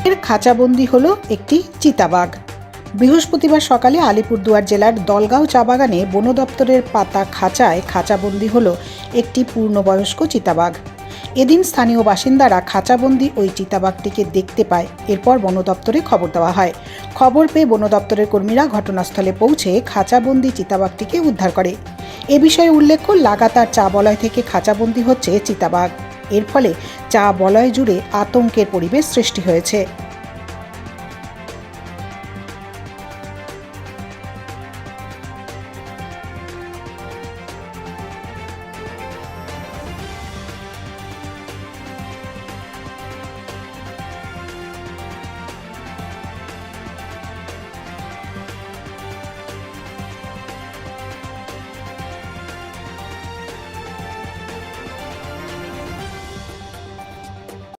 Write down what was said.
এর খাঁচাবন্দি হলো একটি চিতাবাঘ। বৃহস্পতিবার সকালে আলিপুরদুয়ার জেলার দলগাঁও চা বাগানে বন দপ্তরের পাতা খাঁচায় খাঁচাবন্দি হলো একটি পূর্ণবয়স্ক চিতাবাঘ। এদিন স্থানীয় বাসিন্দারা খাঁচাবন্দি ওই চিতাবাঘটিকে দেখতে পায়। এরপর বন দপ্তরে খবর দেওয়া হয়। খবর পেয়ে বন দপ্তরের কর্মীরা ঘটনাস্থলে পৌঁছে খাঁচাবন্দি চিতাবাঘটিকে উদ্ধার করে। এ বিষয়ে উল্লেখ্য, লাগাতার চা বলয় থেকে খাঁচাবন্দি হচ্ছে চিতাবাঘ। এর ফলে চা বলয় জুড়ে আতঙ্কের পরিবেশ সৃষ্টি হয়েছে।